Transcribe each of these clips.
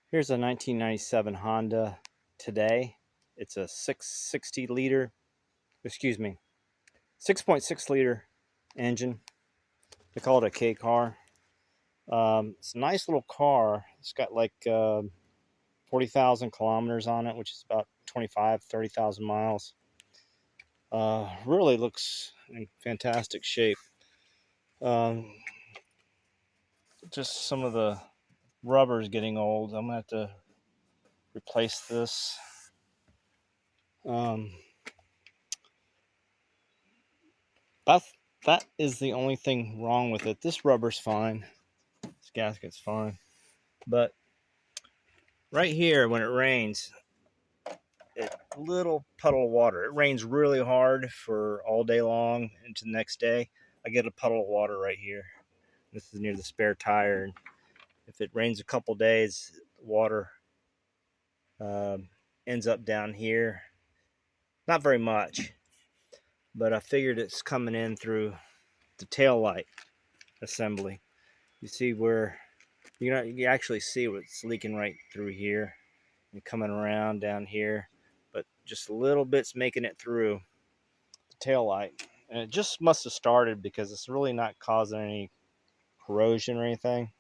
Here's a 1997 Honda Today. It's a 660 liter, excuse me, 6.6 liter engine. They call it a K car. It's a nice little car. It's got like 40,000 kilometers on it, which is about 30,000 miles. Really looks in fantastic shape. Um, just some of the rubber is getting old. I'm gonna have to replace this. Um, that that is the only thing wrong with it. This rubber's fine. This gasket's fine, but right here when it rains, little puddle of water. It rains really hard for all day long into the next day. I get a puddle of water right here. This is near the spare tire. And if it rains a couple days, water ends up down here. Not very much, but I figured it's coming in through the tail light assembly. You see where you actually see what's leaking right through here and coming around down here, but just a little bit's making it through the tail light. And it just must have started because it's really not causing any corrosion or anything.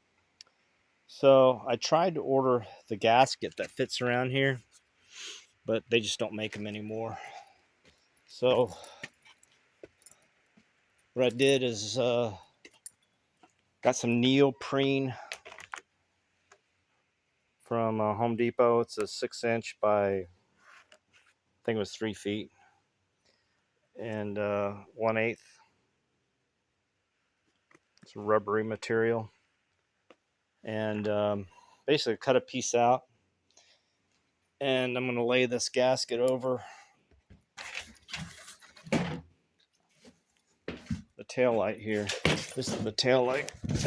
So I tried to order the gasket that fits around here, but they just don't make them anymore. So what I did is got some neoprene from Home Depot. It's a 6-inch by, I think it was 3 feet, and 1/8. It's a rubbery material, and basically cut a piece out, and I'm going to lay this gasket over the tail light here. This is the tail light. This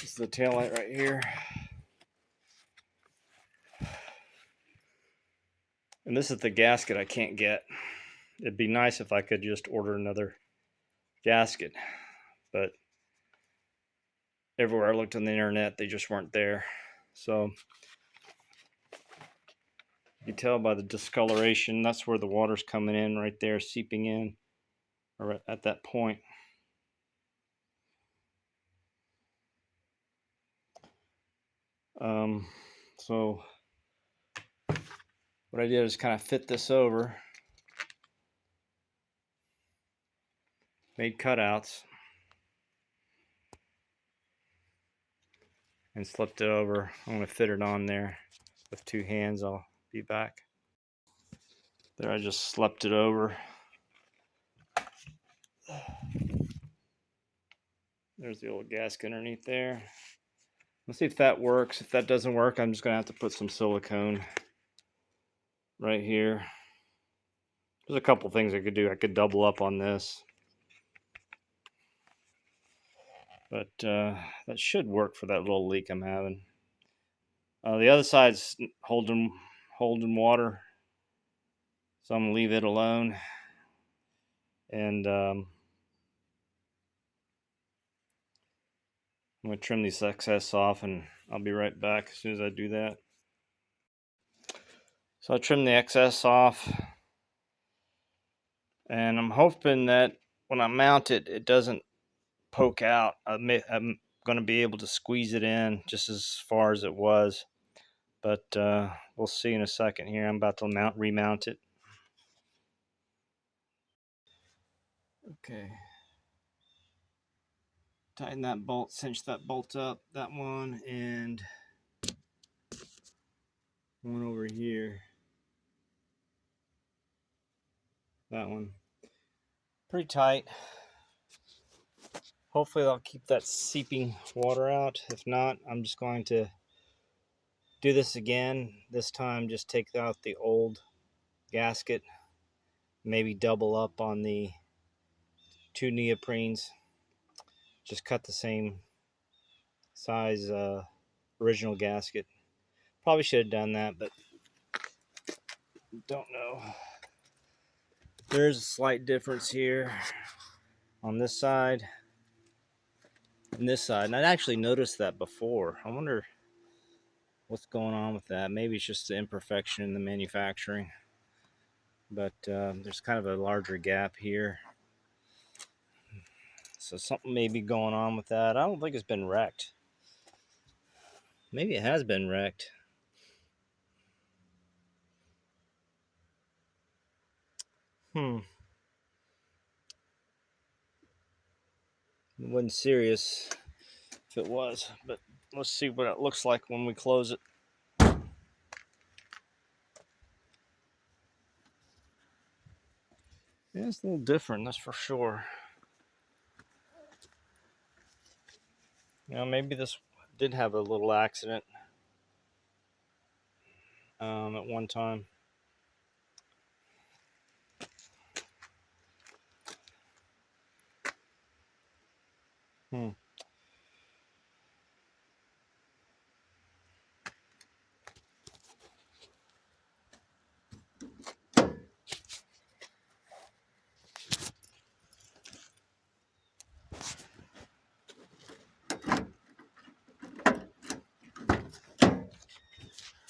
is the tail light right here. And this is the gasket I can't get. It'd be nice if I could just order another gasket, but everywhere I looked on the internet, they just weren't there. So you can tell by the discoloration, that's where the water's coming in right there, seeping in, or at that point. So what I did is kind of fit this over, made cutouts, and slipped it over. I'm going to fit it on there with 2 hands. I'll be back. There, I just slept it over. There's the old gasket underneath there. Let's see if that works. If that doesn't work, I'm just going to have to put some silicone right here. There's a couple things I could do. I could double up on this, but that should work for that little leak I'm having. The other side's holding water, so I'm gonna leave it alone. And I'm gonna trim these excess off, and I'll be right back as soon as I do that. So I trimmed the excess off, and I'm hoping that when I mount it, it doesn't poke out. I'm going to be able to squeeze it in just as far as it was, but we'll see in a second here. I'm about to remount it. Okay. Tighten that bolt, cinch that bolt up, that one, and one over here. That one. Pretty tight. Hopefully I'll keep that seeping water out. If not, I'm just going to do this again. This time just take out the old gasket, maybe double up on the 2 neoprenes. Just cut the same size original gasket. Probably should have done that, but don't know. There's a slight difference here on this side and this side. And I'd actually noticed that before. I wonder what's going on with that. Maybe it's just the imperfection in the manufacturing. But there's kind of a larger gap here. So something may be going on with that. I don't think it's been wrecked. Maybe it has been wrecked. It wasn't serious if it was, but let's see what it looks like when we close it. Yeah, it's a little different, that's for sure. You know, maybe this did have a little accident at one time.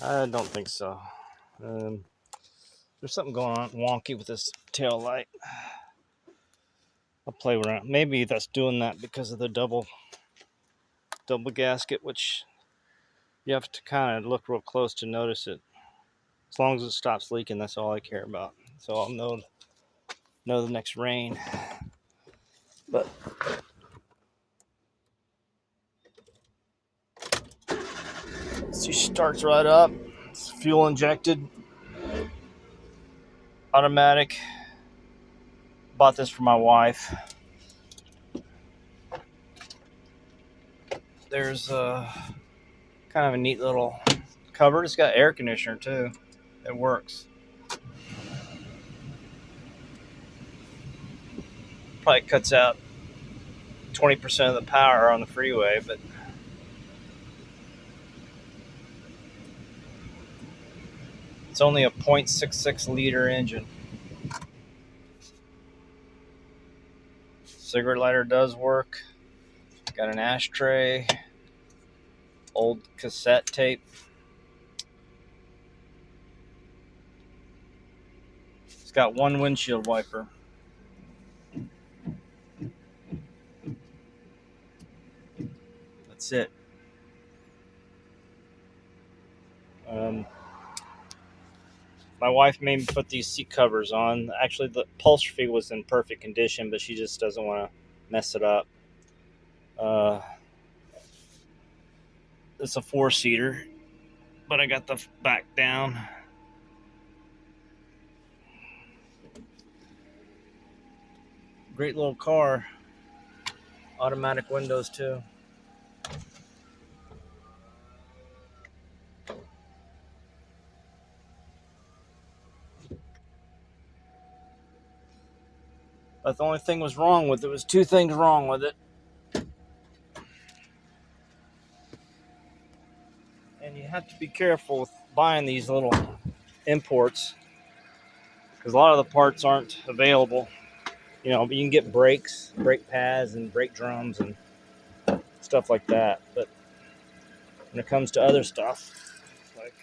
I don't think so. There's something going on wonky with this tail light. I'll play around. Maybe that's doing that because of the double gasket, which you have to kind of look real close to notice it. As long as it stops leaking, that's all I care about. So I'll know the next rain. But she starts right up. It's fuel injected, automatic. Bought this for my wife. There's kind of a neat little cover. It's got air conditioner too. It works. Probably cuts out 20% of the power on the freeway, but it's only a 0.66 liter engine. Cigarette lighter does work. Got an ashtray, old cassette tape. It's got one windshield wiper. That's it. My wife made me put these seat covers on. Actually, the upholstery was in perfect condition, but she just doesn't want to mess it up. It's a 4-seater, but I got the back down. Great little car. Automatic windows too. But the only thing was wrong with it was two things wrong with it. And you have to be careful with buying these little imports because a lot of the parts aren't available. You know, but you can get brakes, brake pads, and brake drums and stuff like that. But when it comes to other stuff, like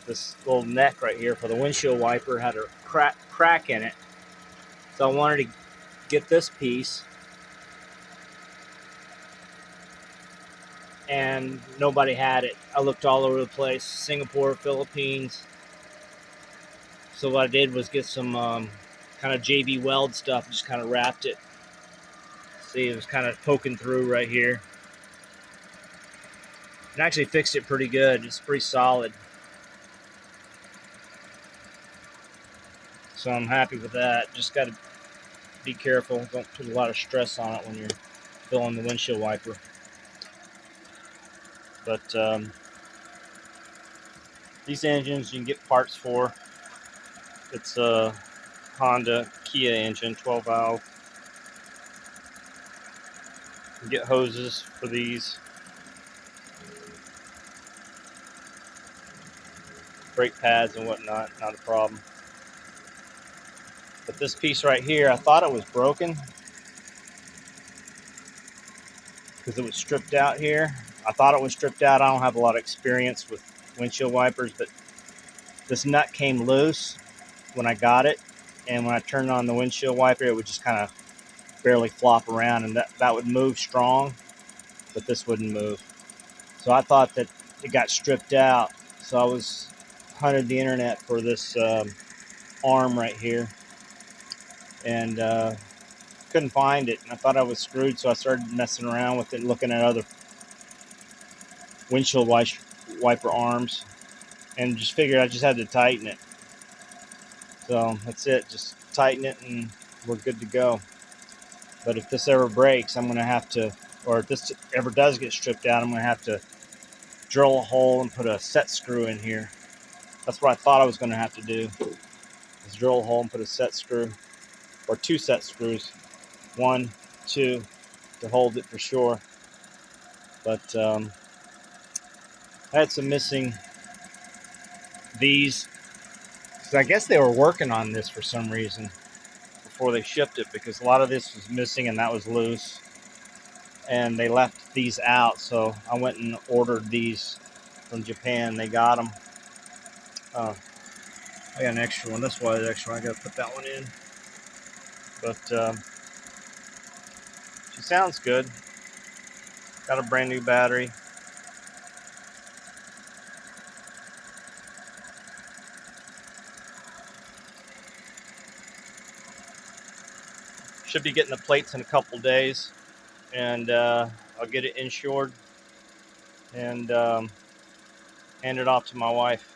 this little neck right here for the windshield wiper had a crack in it. So I wanted to get this piece, and nobody had it. I looked all over the place, Singapore, Philippines. So what I did was get some kind of JB Weld stuff, just kind of wrapped it. See, it was kind of poking through right here. And actually fixed it pretty good. It's pretty solid. So I'm happy with that. Just got to be careful. Don't put a lot of stress on it when you're filling the windshield wiper. But these engines you can get parts for. It's a Honda Kia engine, 12 valve. You can get hoses for these. brake pads and whatnot, not a problem. But this piece right here, I thought it was broken because it was stripped out here. I thought it was stripped out. I don't have a lot of experience with windshield wipers, but this nut came loose when I got it, and when I turned on the windshield wiper, it would just kind of barely flop around, and that would move strong, but this wouldn't move. So I thought that it got stripped out. So I was hunted the internet for this arm right here, and couldn't find it. And I thought I was screwed, so I started messing around with it, looking at other windshield wiper arms, and just figured I just had to tighten it. So that's it. Just tighten it, and we're good to go. But if this ever breaks, I'm going to have to, or if this ever does get stripped out, I'm going to have to drill a hole and put a set screw in here. That's what I thought I was going to have to do, is drill a hole and put a set screw, or 2 set screws, 1, 2, to hold it for sure. But I had some missing these, because I guess they were working on this for some reason before they shipped it, because a lot of this was missing and that was loose, and they left these out. So I went and ordered these from Japan. They got them. I got an extra one. That's why the extra one. I got to put that one in. But she sounds good. Got a brand new battery. Should be getting the plates in a couple days, and I'll get it insured and hand it off to my wife.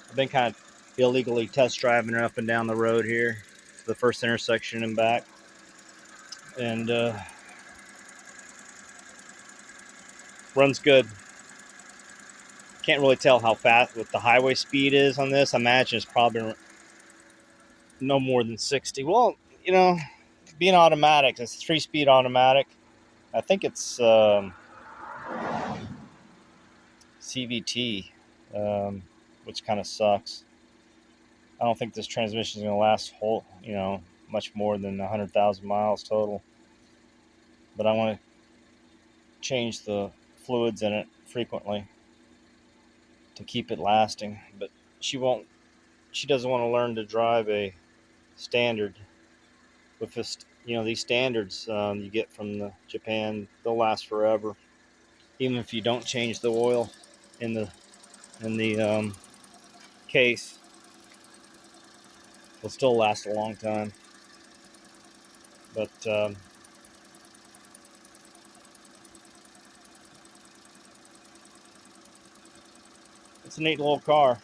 I've been kind of illegally test driving her up and down the road here to the first intersection and back, and runs good. Can't really tell how fast what the highway speed is on this. I imagine it's probably no more than 60. Well, you know, being automatic, it's 3-speed automatic. I think it's CVT, which kind of sucks. I don't think this transmission is going to last much more than 100,000 miles total. But I want to change the fluids in it frequently to keep it lasting. But she doesn't want to learn to drive a standard. With this, these standards you get from Japan, they'll last forever. Even if you don't change the oil in the case, will still last a long time. But it's a neat little car.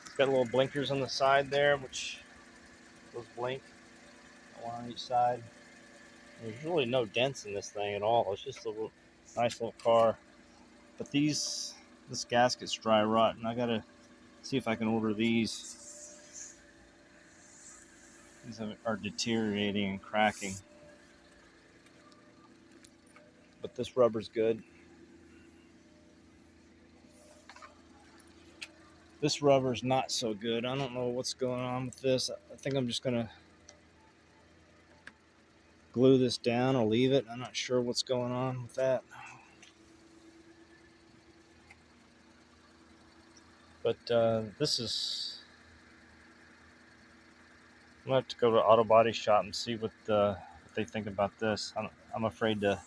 It's got little blinkers on the side there, which those blink, one on each side. There's really no dents in this thing at all. It's just a nice little car. But this gasket's dry rot, and I gotta see if I can order these. These are deteriorating and cracking. But this rubber's good. This rubber's not so good. I don't know what's going on with this. I think I'm just gonna glue this down or leave it. I'm not sure what's going on with that. But this is, I'm gonna have to go to auto body shop and see what they think about this. I'm afraid to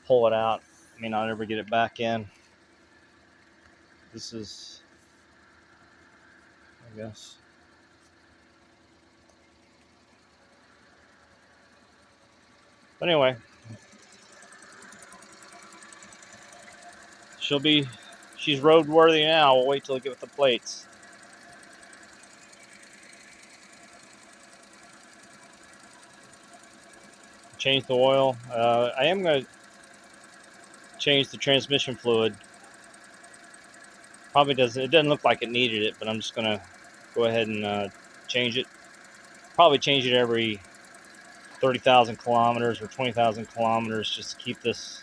pull it out. I may not ever get it back in. This is, I guess. But anyway, she's roadworthy now. We'll wait till I get with the plates. Change the oil. I am going to change the transmission fluid. Probably doesn't. It doesn't look like it needed it, but I'm just going to go ahead and change it. Probably change it every 30,000 kilometers or 20,000 kilometers, just to keep this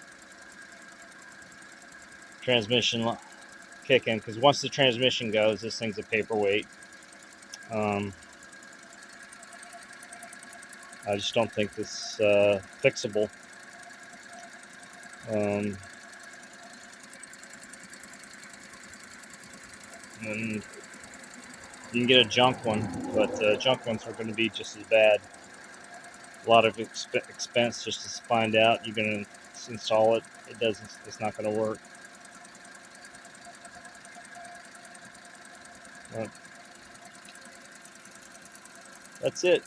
transmission kick in, because once the transmission goes, this thing's a paperweight. I just don't think this fixable. And you can get a junk one, but junk ones are going to be just as bad. A lot of expense just to find out you're going to install it. It doesn't. It's not going to work. But that's it.